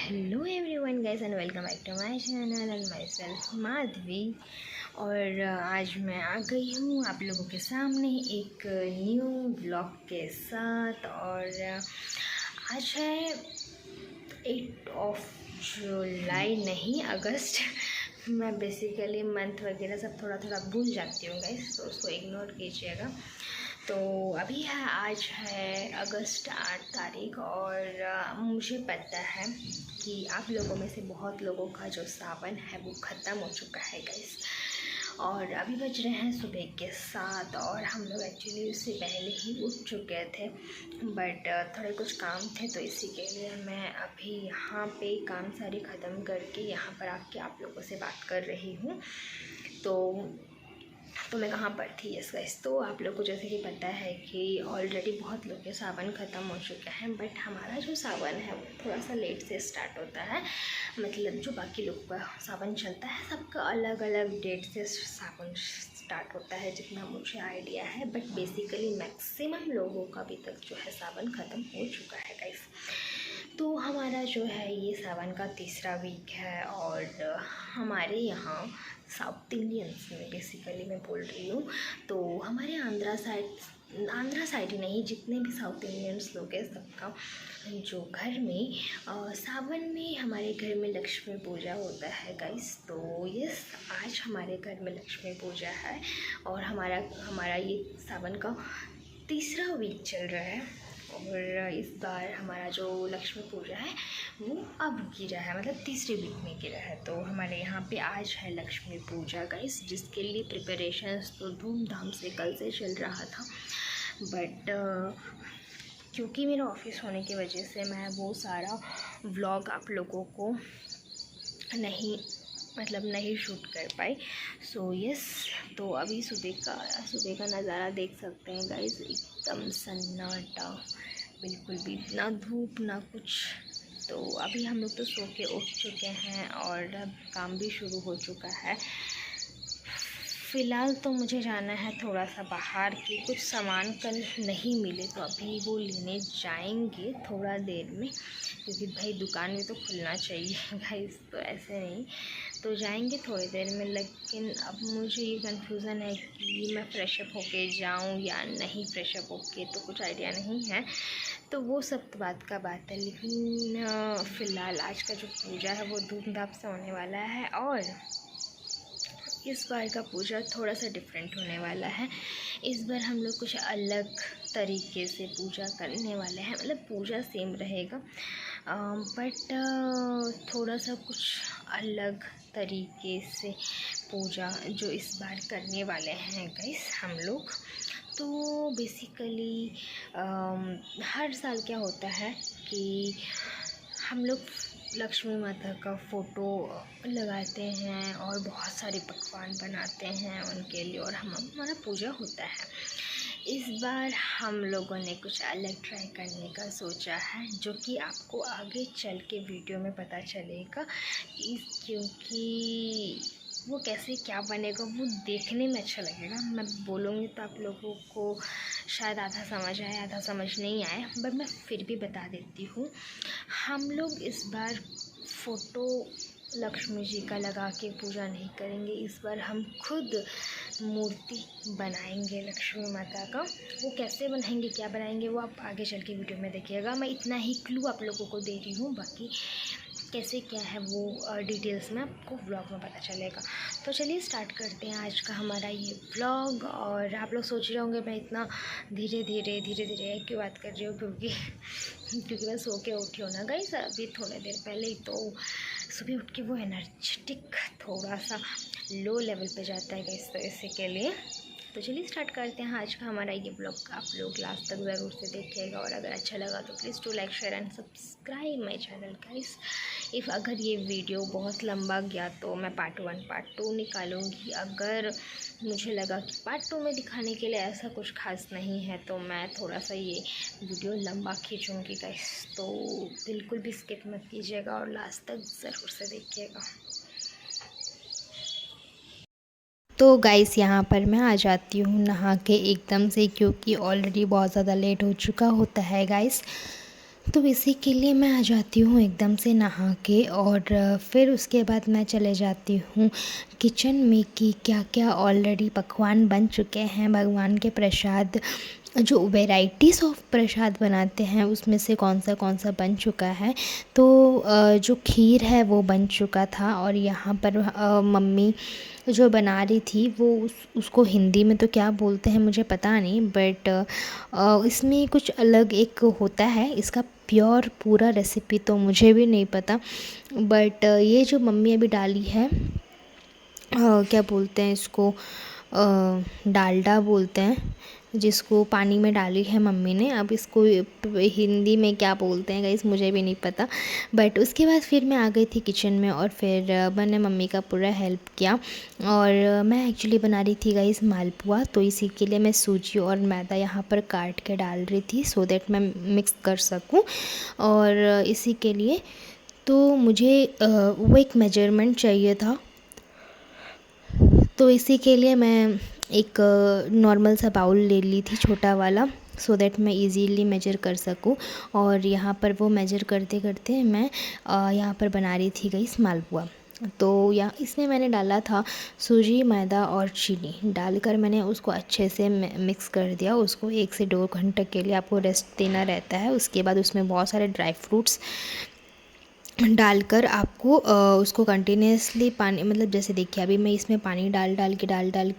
Hello everyone guys and welcome back to my channel and myself Madhavi. और आज मैं आ गई हूँ आप लोगों के सामने एक न्यू ब्लॉग के साथ। और आज है 8 ऑफ जुलाई, नहीं अगस्त। मैं बेसिकली मंथ वगैरह सब थोड़ा थोड़ा भूल जाती हूँ गाइस, तो उसको इग्नोर कीजिएगा। तो अभी है, आज है अगस्त 8 तारीख और मुझे पता है कि आप लोगों में से बहुत लोगों का जो सावन है वो ख़त्म हो चुका है गाइस। और अभी बज रहे हैं सुबह के 7 और हम लोग एक्चुअली उससे पहले ही उठ चुके थे, बट थोड़े कुछ काम थे तो इसी के लिए मैं अभी यहाँ पे काम सारी ख़त्म करके यहाँ पर आके आप लोगों से बात कर रही हूँ। तो मैं कहाँ पर थी, यस गाइस। तो आप लोग को जैसे कि पता है कि ऑलरेडी बहुत लोग के सावन ख़त्म हो चुका है, बट हमारा जो सावन है वो थोड़ा सा लेट से स्टार्ट होता है। मतलब जो बाकी लोग का सावन चलता है सबका अलग अलग डेट से सावन स्टार्ट होता है, जितना मुझे आइडिया है। बट बेसिकली मैक्सिमम लोगों का अभी तक जो है सावन ख़त्म हो चुका है गाइस। तो हमारा जो है ये सावन का तीसरा वीक है और हमारे यहाँ साउथ इंडियंस में बेसिकली मैं बोल रही हूँ, तो हमारे आंध्रा साइड ही नहीं, जितने भी साउथ इंडियंस लोग हैं सबका जो घर में सावन में हमारे घर में लक्ष्मी पूजा होता है गाइस। तो यस, आज हमारे घर में लक्ष्मी पूजा है और हमारा ये सावन का तीसरा वीक चल रहा है। और इस बार हमारा जो लक्ष्मी पूजा है वो अब गिरा है, मतलब तीसरे वीक में गिरा है। तो हमारे यहाँ पे आज है लक्ष्मी पूजा गाइस, जिसके लिए प्रिपरेशंस तो धूमधाम से कल से चल रहा था। बट क्योंकि मेरा ऑफिस होने की वजह से मैं वो सारा व्लॉग आप लोगों को नहीं शूट कर पाई। सो यस, तो अभी सुबह का नज़ारा देख सकते हैं गाइस, एकदम सन्नाटा, बिल्कुल भी ना धूप ना कुछ। तो अभी हम लोग तो सो के उठ चुके हैं और अब काम भी शुरू हो चुका है। फ़िलहाल तो मुझे जाना है थोड़ा सा बाहर, कि कुछ सामान कल नहीं मिले तो अभी वो लेने जाएंगे थोड़ा देर में, क्योंकि भाई दुकान भी तो खुलना चाहिए गाइस, तो ऐसे नहीं तो जाएंगे थोड़ी देर में। लेकिन अब मुझे ये कन्फ्यूज़न है कि मैं फ्रेशअप होके जाऊँ या नहीं फ्रेशअप होके, तो कुछ आइडिया नहीं है। तो वो सब तो बात का बात है, लेकिन फ़िलहाल आज का जो पूजा है वो धूमधाम से होने वाला है। और इस बार का पूजा थोड़ा सा डिफरेंट होने वाला है। इस बार हम लोग कुछ अलग तरीके से पूजा करने वाले हैं, मतलब पूजा सेम रहेगा बट थोड़ा सा कुछ अलग तरीके से पूजा जो इस बार करने वाले हैं गाइस हम लोग। तो बेसिकली हर साल क्या होता है कि हम लोग लक्ष्मी माता का फ़ोटो लगाते हैं और बहुत सारे पकवान बनाते हैं उनके लिए, और हमारा पूजा होता है। इस बार हम लोगों ने कुछ अलग ट्राई करने का सोचा है, जो कि आपको आगे चल के वीडियो में पता चलेगा। क्योंकि वो कैसे क्या बनेगा वो देखने में अच्छा लगेगा। मैं बोलूँगी तो आप लोगों को शायद आधा समझ आए आधा समझ नहीं आए, बट मैं फिर भी बता देती हूँ। हम लोग इस बार फ़ोटो लक्ष्मी जी का लगा के पूजा नहीं करेंगे। इस बार हम खुद मूर्ति बनाएंगे लक्ष्मी माता का। वो कैसे बनाएंगे, क्या बनाएंगे, वो आप आगे चल के वीडियो में देखिएगा। मैं इतना ही क्लू आप लोगों को दे रही हूँ, बाकी कैसे क्या है वो डिटेल्स में आपको व्लॉग में पता चलेगा। तो चलिए स्टार्ट करते हैं आज का हमारा ये व्लॉग। और आप लोग सोच रहे होंगे मैं इतना धीरे धीरे क्यों बात कर रही हूँ, क्योंकि मैं सो के उठी हूँ ना गाइस, अभी थोड़ी देर पहले ही। तो सुबह उठ के वो एनर्जेटिक थोड़ा सा लो लेवल पे जाता है गाइस, तो इसी के लिए। तो चलिए स्टार्ट करते हैं आज का हमारा ये ब्लॉग। आप लोग लास्ट तक ज़रूर से देखिएगा, और अगर अच्छा लगा तो please to like share and subscribe my channel guys. अगर ये वीडियो बहुत लंबा गया तो मैं पार्ट 1 पार्ट 2 निकालूंगी। अगर मुझे लगा कि पार्ट 2 में दिखाने के लिए ऐसा कुछ खास नहीं है तो मैं थोड़ा सा ये वीडियो लंबा खींचूँगी गाइस। तो बिल्कुल भी स्किप मत कीजिएगा और लास्ट तक ज़रूर से देखिएगा। तो गाइस यहाँ पर मैं आ जाती हूँ नहा के एकदम से, क्योंकि ऑलरेडी बहुत ज़्यादा लेट हो चुका होता है गाइस। तो इसी के लिए मैं आ जाती हूँ एकदम से नहा के, और फिर उसके बाद मैं चले जाती हूँ किचन में कि क्या क्या ऑलरेडी पकवान बन चुके हैं, भगवान के प्रसाद जो वैराइटीज़ ऑफ प्रसाद बनाते हैं उसमें से कौन सा बन चुका है। तो जो खीर है वो बन चुका था, और यहाँ पर मम्मी जो बना रही थी वो उसको हिंदी में तो क्या बोलते हैं मुझे पता नहीं, बट इसमें कुछ अलग एक होता है, इसका प्योर पूरा रेसिपी तो मुझे भी नहीं पता। बट ये जो मम्मी अभी डाली है, क्या बोलते हैं इसको, डालडा बोलते हैं, जिसको पानी में डाली है मम्मी ने। अब इसको हिंदी में क्या बोलते हैं गाइस मुझे भी नहीं पता। बट उसके बाद फिर मैं आ गई थी किचन में, और फिर मैंने मम्मी का पूरा हेल्प किया। और मैं एक्चुअली बना रही थी गाइस मालपुआ, तो इसी के लिए मैं सूजी और मैदा यहाँ पर काट के डाल रही थी सो दैट मैं मिक्स कर सकूँ। और इसी के लिए तो मुझे वो एक मेजरमेंट चाहिए था, तो इसी के लिए मैं एक नॉर्मल सा बाउल ले ली थी, छोटा वाला, सो दैट मैं इजीली मेजर कर सकूं। और यहाँ पर वो मेजर करते करते मैं यहाँ पर बना रही थी गाइस मालपुआ। तो यहाँ इसमें मैंने डाला था सूजी, मैदा और चीनी डालकर मैंने उसको अच्छे से मिक्स कर दिया। उसको 1 से 2 घंटे के लिए आपको रेस्ट देना रहता है। उसके बाद उसमें बहुत सारे ड्राई फ्रूट्स डालकर आपको उसको कंटिन्यूसली पानी, मतलब जैसे देखिए अभी मैं इसमें पानी डाल डाल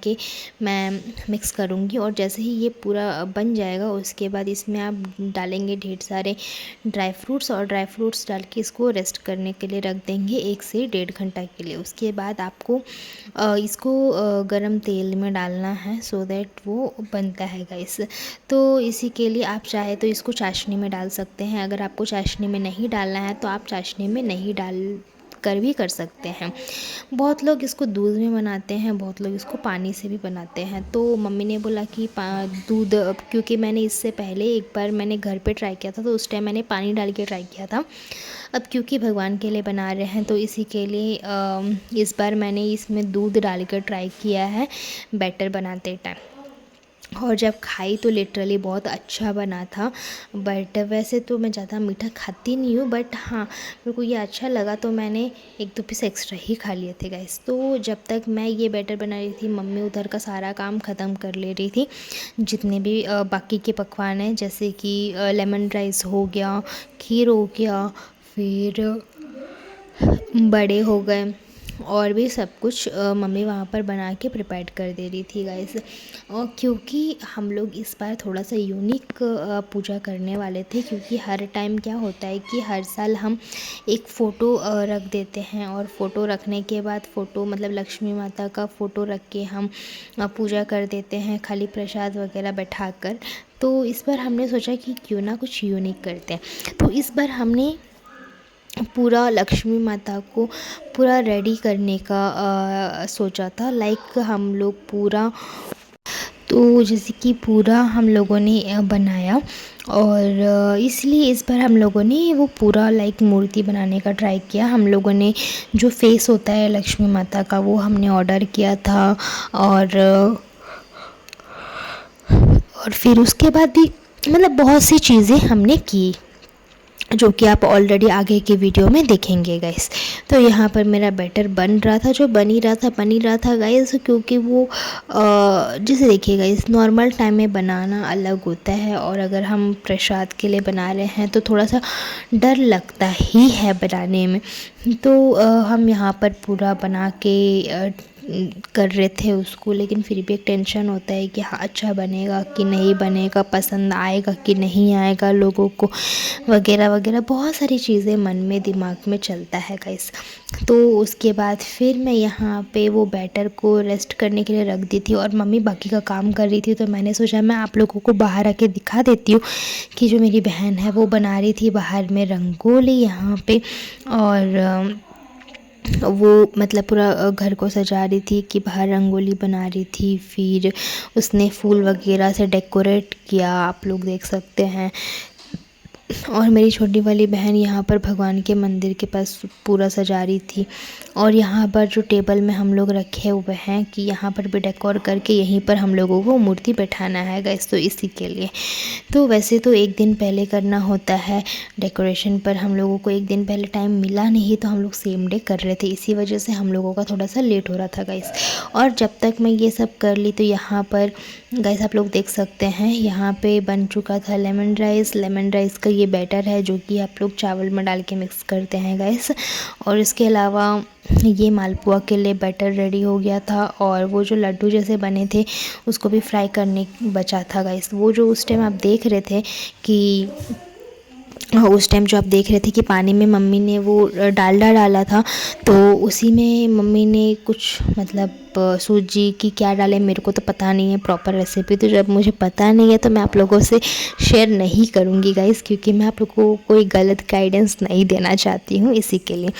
के मैं मिक्स करूँगी। और जैसे ही ये पूरा बन जाएगा उसके बाद इसमें आप डालेंगे ढेर सारे ड्राई फ्रूट्स, और ड्राई फ्रूट्स डाल के इसको रेस्ट करने के लिए रख देंगे 1 से 1.5 घंटा के लिए। उसके बाद आपको इसको गरम तेल में डालना है सो दैट वो बनता है गाइस। तो इसी के लिए आप चाहे तो इसको चाशनी में डाल सकते हैं, अगर आपको चाशनी में नहीं डालना है तो आप चाशनी में नहीं डाल कर भी कर सकते हैं। बहुत लोग इसको दूध में बनाते हैं, बहुत लोग इसको पानी से भी बनाते हैं। तो मम्मी ने बोला कि दूध, क्योंकि मैंने इससे पहले एक बार मैंने घर पे ट्राई किया था तो उस टाइम मैंने पानी डाल के ट्राई किया था। अब क्योंकि भगवान के लिए बना रहे हैं तो इसी के लिए इस बार मैंने इसमें दूध डाल कर ट्राई किया है बैटर बनाते टाइम, और जब खाई तो लिटरली बहुत अच्छा बना था। बट वैसे तो मैं ज़्यादा मीठा खाती नहीं हूँ, बट हाँ मेरे को ये अच्छा लगा तो मैंने 1-2 पीस एक्स्ट्रा ही खा लिए थे गाइस। तो जब तक मैं ये बैटर बना रही थी मम्मी उधर का सारा काम ख़त्म कर ले रही थी, जितने भी बाकी के पकवान हैं, जैसे कि लेमन राइस हो गया, खीर हो गया, फिर बड़े हो गए, और भी सब कुछ मम्मी वहाँ पर बना के प्रिपेयर कर दे रही थी गाइस। और क्योंकि हम लोग इस बार थोड़ा सा यूनिक पूजा करने वाले थे, क्योंकि हर टाइम क्या होता है कि हर साल हम एक फ़ोटो रख देते हैं, और फ़ोटो रखने के बाद फ़ोटो मतलब लक्ष्मी माता का फ़ोटो रख के हम पूजा कर देते हैं खाली प्रसाद वगैरह बैठा कर। तो इस बार हमने सोचा कि क्यों ना कुछ यूनिक करते हैं। तो इस बार हमने पूरा लक्ष्मी माता को पूरा रेडी करने का सोचा था। लाइक हम लोग पूरा, तो जैसे कि पूरा हम लोगों ने बनाया, और इसलिए इस बार हम लोगों ने वो पूरा लाइक मूर्ति बनाने का ट्राई किया। हम लोगों ने जो फेस होता है लक्ष्मी माता का वो हमने ऑर्डर किया था, और फिर उसके बाद भी मतलब बहुत सी चीज़ें हमने की जो कि आप ऑलरेडी आगे के वीडियो में देखेंगे गाइस। तो यहाँ पर मेरा बैटर बन रहा था, जो बन ही रहा था गाइस, क्योंकि वो जैसे देखिए गाइस नॉर्मल टाइम में बनाना अलग होता है, और अगर हम प्रसाद के लिए बना रहे हैं तो थोड़ा सा डर लगता ही है बनाने में। तो हम यहाँ पर पूरा बना के कर रहे थे उसको, लेकिन फिर भी एक टेंशन होता है कि हाँ अच्छा बनेगा कि नहीं बनेगा, पसंद आएगा कि नहीं आएगा लोगों को, वगैरह वगैरह बहुत सारी चीज़ें मन में दिमाग में चलता है गाइस। तो उसके बाद फिर मैं यहाँ पे वो बैटर को रेस्ट करने के लिए रख दी थी, और मम्मी बाकी का काम कर रही थी। तो मैंने सोचा मैं आप लोगों को बाहर आके दिखा देती हूँ कि जो मेरी बहन है वो बना रही थी बाहर में रंगोली यहाँ पे, और वो मतलब पूरा घर को सजा रही थी कि बाहर रंगोली बना रही थी। फिर उसने फूल वगैरह से डेकोरेट किया, आप लोग देख सकते हैं। और मेरी छोटी वाली बहन यहाँ पर भगवान के मंदिर के पास पूरा सजा रही थी। और यहाँ पर जो टेबल में हम लोग रखे हुए हैं कि यहाँ पर भी डेकोर करके यहीं पर हम लोगों को मूर्ति बैठाना है गाइस, तो इसी के लिए। तो वैसे तो एक दिन पहले करना होता है डेकोरेशन, पर हम लोगों को एक दिन पहले टाइम मिला नहीं, तो हम लोग सेम डे कर रहे थे, इसी वजह से हम लोगों का थोड़ा सा लेट हो रहा था गाइस। और जब तक मैं ये सब कर ली तो यहाँ पर गाइस आप लोग देख सकते हैं यहाँ पे बन चुका था लेमन राइस। लेमन राइस का ये बैटर है जो कि आप लोग चावल में डाल के मिक्स करते हैं गाइस। और इसके अलावा ये मालपुआ के लिए बैटर रेडी हो गया था। और वो जो लड्डू जैसे बने थे उसको भी फ्राई करने बचा था गाइस। वो जो उस टाइम आप देख रहे थे कि कि पानी में मम्मी ने वो डालडा डाला था, तो उसी में मम्मी ने कुछ मतलब सूजी की क्या डाले मेरे को तो पता नहीं है प्रॉपर रेसिपी। तो जब मुझे पता नहीं है तो मैं आप लोगों से शेयर नहीं करूँगी गाइस, क्योंकि मैं आप लोगों को कोई गलत गाइडेंस नहीं देना चाहती हूँ, इसी के लिए।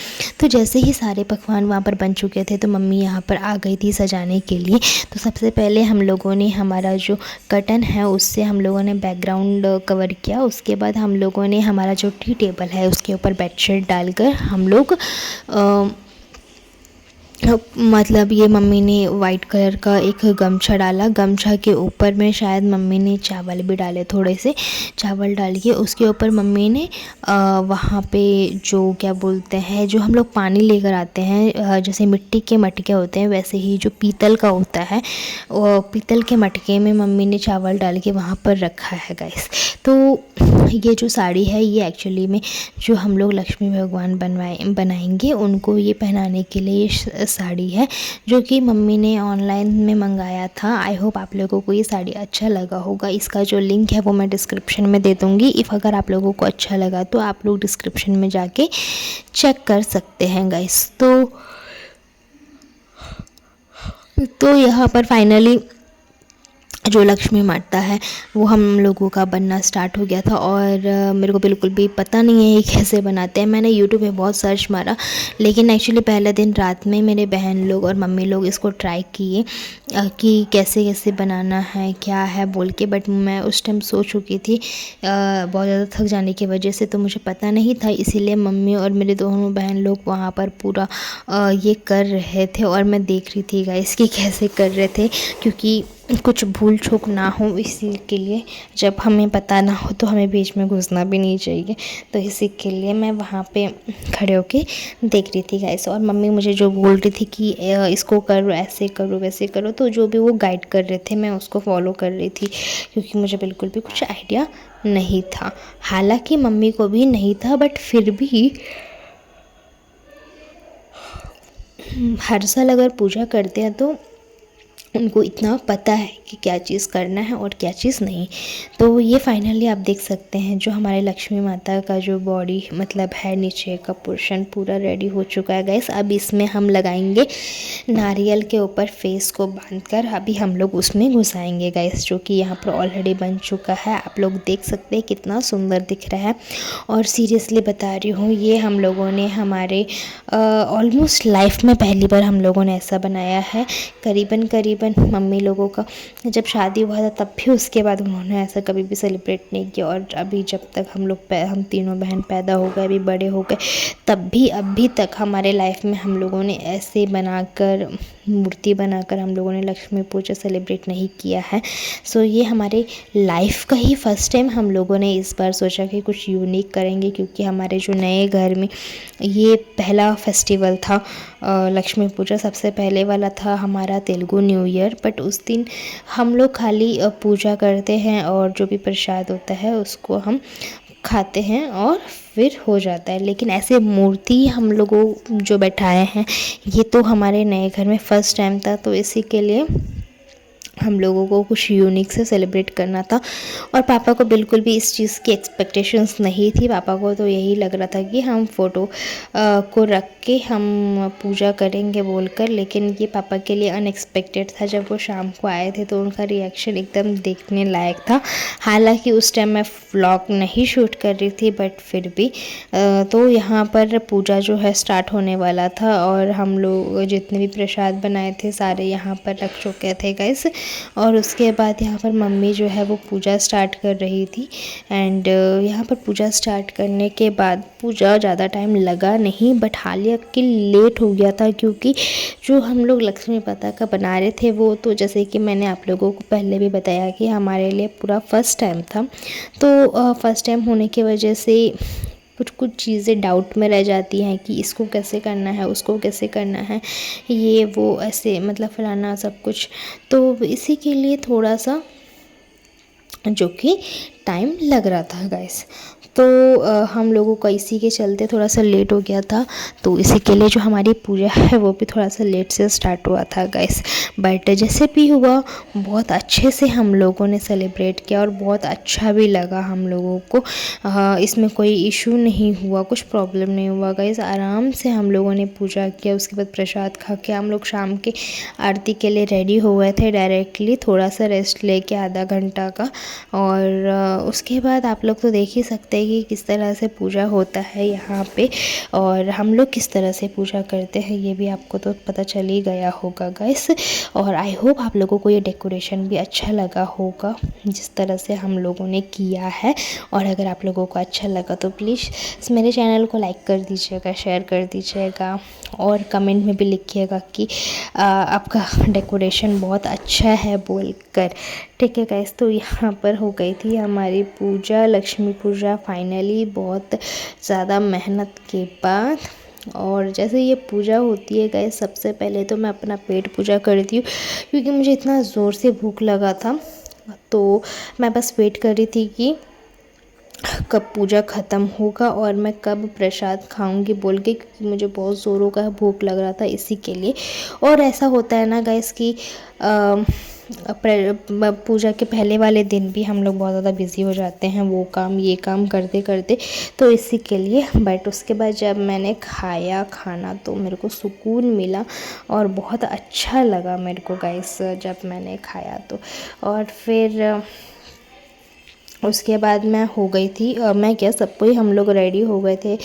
तो जैसे ही सारे पकवान वहाँ पर बन चुके थे तो मम्मी यहाँ पर आ गई थी सजाने के लिए। तो सबसे पहले हम लोगों ने हमारा जो कर्टन है उससे हम लोगों ने बैकग्राउंड कवर किया। उसके बाद हम लोगों ने हमारा जो टी टेबल है उसके ऊपर बेडशीट डालकर हम लोग मतलब ये मम्मी ने वाइट कलर का एक गमछा डाला। गमछा के ऊपर में शायद मम्मी ने चावल भी डाले, थोड़े से चावल डाल के उसके ऊपर मम्मी ने वहाँ पे जो क्या बोलते हैं जो हम लोग पानी लेकर आते हैं, जैसे मिट्टी के मटके होते हैं वैसे ही जो पीतल का होता है, वो पीतल के मटके में मम्मी ने चावल डाल के वहाँ पर रखा है गाइस। तो ये जो साड़ी है ये एक्चुअली में जो हम लोग लक्ष्मी भगवान बनाएंगे उनको ये पहनाने के लिए साड़ी है, जो कि मम्मी ने ऑनलाइन में मंगाया था। आई होप आप लोगों को ये साड़ी अच्छा लगा होगा। इसका जो लिंक है वो मैं डिस्क्रिप्शन में दे दूँगी। इफ़ अगर आप लोगों को अच्छा लगा तो आप लोग डिस्क्रिप्शन में जाके चेक कर सकते हैं गाइस। तो यहाँ पर फाइनली जो लक्ष्मी माता है वो हम लोगों का बनना स्टार्ट हो गया था। और मेरे को बिल्कुल भी पता नहीं है ये कैसे बनाते हैं। मैंने यूट्यूब पे बहुत सर्च मारा, लेकिन एक्चुअली पहले दिन रात में मेरे बहन लोग और मम्मी लोग इसको ट्राई किए कि कैसे कैसे बनाना है क्या है बोल के, बट मैं उस टाइम सो चुकी थी बहुत ज़्यादा थक जाने की वजह से, तो मुझे पता नहीं था। इसीलिए मम्मी और मेरे दोनों बहन लोग वहाँ पर पूरा ये कर रहे थे और मैं देख रही थी गाइस कि कैसे कर रहे थे, क्योंकि कुछ भूल चूक ना हो इसी के लिए। जब हमें पता ना हो तो हमें बीच में घुसना भी नहीं चाहिए, तो इसी के लिए मैं वहाँ पे खड़े होके देख रही थी गाइस। और मम्मी मुझे जो बोल रही थी कि इसको करो, ऐसे करो, वैसे करो, तो जो भी वो गाइड कर रहे थे मैं उसको फॉलो कर रही थी, क्योंकि मुझे बिल्कुल भी कुछ आइडिया नहीं था। हालांकि मम्मी को भी नहीं था, बट फिर भी हर साल अगर पूजा करते हैं तो उनको इतना पता है कि क्या चीज़ करना है और क्या चीज़ नहीं। तो ये फाइनली आप देख सकते हैं जो हमारे लक्ष्मी माता का जो बॉडी मतलब है नीचे का पोर्शन पूरा रेडी हो चुका है गाइस। अब इसमें हम लगाएंगे नारियल के ऊपर फेस को बांधकर अभी हम लोग उसमें घुसाएंगे गाइस, जो कि यहाँ पर ऑलरेडी बन चुका है। आप लोग देख सकते हैं कितना सुंदर दिख रहा है। और सीरियसली बता रही हूँ ये हम लोगों ने हमारे ऑलमोस्ट लाइफ में पहली बार हम लोगों ने ऐसा बनाया है। करीबन मम्मी लोगों का जब शादी हुआ था तब भी उसके बाद उन्होंने ऐसा कभी भी सेलिब्रेट नहीं किया। और अभी जब तक हम तीनों बहन पैदा हो गए, अभी बड़े हो गए, तब भी अभी तक हमारे लाइफ में हम लोगों ने ऐसे बनाकर मूर्ति बनाकर हम लोगों ने लक्ष्मी पूजा सेलिब्रेट नहीं किया है। सो ये हमारे लाइफ का ही फर्स्ट टाइम हम लोगों ने इस बार सोचा कि कुछ यूनिक करेंगे, क्योंकि हमारे जो नए घर में ये पहला फेस्टिवल था लक्ष्मी पूजा। सबसे पहले वाला था हमारा तेलुगु न्यू ईयर, बट उस दिन हम लोग खाली पूजा करते हैं और जो भी प्रसाद होता है उसको हम खाते हैं और फिर हो जाता है। लेकिन ऐसे मूर्ति हम लोगों जो बैठाए हैं ये तो हमारे नए घर में फ़र्स्ट टाइम था, तो इसी के लिए हम लोगों को कुछ यूनिक से सेलिब्रेट करना था। और पापा को बिल्कुल भी इस चीज़ की एक्सपेक्टेशंस नहीं थी। पापा को तो यही लग रहा था कि हम फ़ोटो को रख के हम पूजा करेंगे बोलकर, लेकिन ये पापा के लिए अनएक्सपेक्टेड था। जब वो शाम को आए थे तो उनका रिएक्शन एकदम देखने लायक था। हालांकि उस टाइम मैं व्लॉग नहीं शूट कर रही थी, बट फिर भी तो यहाँ पर पूजा जो है स्टार्ट होने वाला था और हम लोग जितने भी प्रसाद बनाए थे सारे यहाँ पर रख चुके थे गाइस। और उसके बाद यहाँ पर मम्मी जो है वो पूजा स्टार्ट कर रही थी। एंड यहाँ पर पूजा स्टार्ट करने के बाद पूजा ज़्यादा टाइम लगा नहीं, बट हालांकि लेट हो गया था क्योंकि जो हम लोग लक्ष्मी पताका बना रहे थे वो तो जैसे कि मैंने आप लोगों को पहले भी बताया कि हमारे लिए पूरा फर्स्ट टाइम था। तो फर्स्ट टाइम होने की वजह से कुछ कुछ चीज़ें डाउट में रह जाती हैं कि इसको कैसे करना है, उसको कैसे करना है, ये वो ऐसे मतलब फलाना सब कुछ। तो इसी के लिए थोड़ा सा जो कि टाइम लग रहा था गाइस। तो हम लोगों का इसी के चलते थोड़ा सा लेट हो गया था। तो इसी के लिए जो हमारी पूजा है वो भी थोड़ा सा लेट से स्टार्ट हुआ था गाइस। बट जैसे भी हुआ बहुत अच्छे से हम लोगों ने सेलिब्रेट किया और बहुत अच्छा भी लगा हम लोगों को। इसमें कोई इशू नहीं हुआ, कुछ प्रॉब्लम नहीं हुआ गाइस। आराम से हम लोगों ने पूजा किया, उसके बाद प्रसाद खा के हम लोग शाम के आरती के लिए रेडी हो गए थे डायरेक्टली, थोड़ा सा रेस्ट लेके आधा घंटा का। और उसके बाद आप लोग तो देख ही सकते हैं कि किस तरह से पूजा होता है यहाँ पे, और हम लोग किस तरह से पूजा करते हैं ये भी आपको तो पता चल ही गया होगा गाइस। और आई होप आप लोगों को ये डेकोरेशन भी अच्छा लगा होगा जिस तरह से हम लोगों ने किया है। और अगर आप लोगों को अच्छा लगा तो प्लीज़ मेरे चैनल को लाइक कर दीजिएगा, शेयर कर दीजिएगा और कमेंट में भी लिखिएगा कि आपका डेकोरेशन बहुत अच्छा है बोलकर। ठीक है गाइस, तो यहाँ पर हो गई थी हमारी पूजा, लक्ष्मी पूजा फाइनली बहुत ज़्यादा मेहनत के बाद। और जैसे ये पूजा होती है गाइस, सबसे पहले तो मैं अपना पेट पूजा करती हूँ क्योंकि मुझे इतना ज़ोर से भूख लगा था। तो मैं बस वेट कर रही थी कि कब पूजा ख़त्म होगा और मैं कब प्रसाद खाऊंगी बोल के, क्योंकि मुझे बहुत ज़ोरों का भूख लग रहा था इसी के लिए। और ऐसा होता है ना गाइस कि पूजा के पहले वाले दिन भी हम लोग बहुत ज़्यादा बिज़ी हो जाते हैं वो काम ये काम करते करते, तो इसी के लिए। बट उसके बाद जब मैंने खाया खाना तो मेरे को सुकून मिला और बहुत अच्छा लगा मेरे को गाइस जब मैंने खाया तो। और फिर उसके बाद मैं हो गई थी मैं क्या सबको ही हम लोग रेडी हो गए थे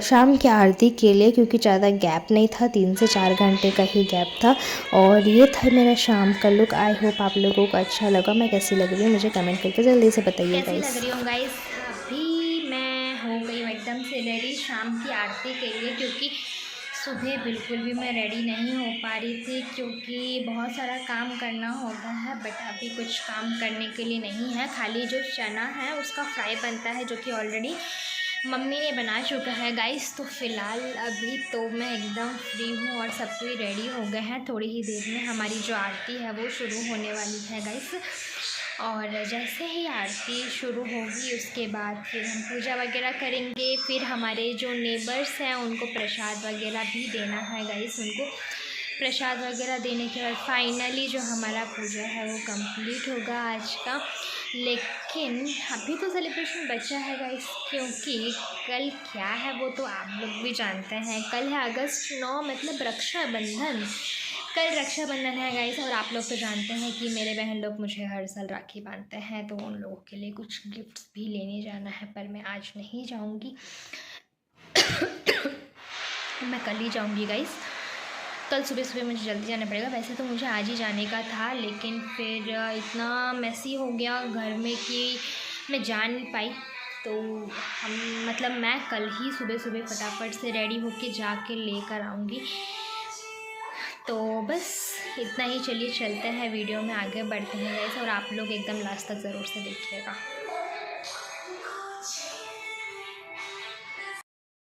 शाम की आरती के लिए, क्योंकि ज़्यादा गैप नहीं था, 3 से 4 घंटे का ही गैप था। और ये था मेरा शाम का लुक। आई होप आप लोगों को अच्छा लगा। मैं कैसी लग रही हूँ मुझे कमेंट करके जल्दी से बताइए कैसी गाइस। लग रही हूँ गाइस? अभी मैं हो गई हूँ एकदम से रेडी शाम की आरती के लिए, क्योंकि सुबह बिल्कुल भी मैं रेडी नहीं हो पा रही थी क्योंकि बहुत सारा काम करना होता है। बट अभी कुछ काम करने के लिए नहीं है, खाली जो चना है उसका फ्राई बनता है जो कि ऑलरेडी मम्मी ने बना चुका है गाइस। तो फ़िलहाल अभी तो मैं एकदम फ्री हूँ और सब कोई रेडी हो गए हैं। थोड़ी ही देर में हमारी जो आरती है वो शुरू होने वाली है गाइस। और जैसे ही आरती शुरू होगी उसके बाद फिर हम पूजा वगैरह करेंगे। फिर हमारे जो नेबर्स हैं उनको प्रसाद वगैरह भी देना है गाइस। उनको प्रसाद वगैरह देने के बाद फाइनली जो हमारा पूजा है वो कंप्लीट होगा आज का। लेकिन अभी तो सेलिब्रेशन बचा है गाइस, क्योंकि कल क्या है वो तो आप लोग भी जानते हैं। कल है अगस्त 9, मतलब रक्षाबंधन। कल रक्षाबंधन है गाइस, और आप लोग तो जानते हैं कि मेरे बहन लोग मुझे हर साल राखी बांधते हैं, तो उन लोगों के लिए कुछ गिफ्ट्स भी लेने जाना है। पर मैं आज नहीं जाऊंगी मैं कल ही जाऊंगी गाइस। कल सुबह सुबह मुझे जल्दी जाना पड़ेगा। वैसे तो मुझे आज ही जाने का था, लेकिन फिर इतना मैसी हो गया घर में कि मैं जा नहीं पाई। तो मैं कल ही सुबह सुबह फटाफट से रेडी होके जाके लेकर आऊँगी। तो बस इतना ही। चलिए चलते हैं, वीडियो में आगे बढ़ते हैं गाइस, और आप लोग एकदम लास्ट तक ज़रूर से देखिएगा।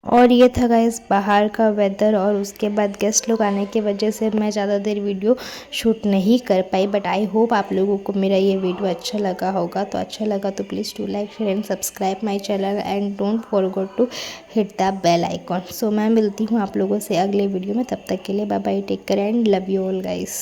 और ये था गाइस बाहर का वेदर, और उसके बाद गेस्ट लोग आने की वजह से मैं ज़्यादा देर वीडियो शूट नहीं कर पाई। बट आई होप आप लोगों को मेरा ये वीडियो अच्छा लगा होगा। तो अच्छा लगा तो please do like share and subscribe my channel and don't forget to hit the bell icon. So मैं मिलती हूँ आप लोगों से अगले वीडियो में, तब तक के लिए bye bye, take care and love you all guys.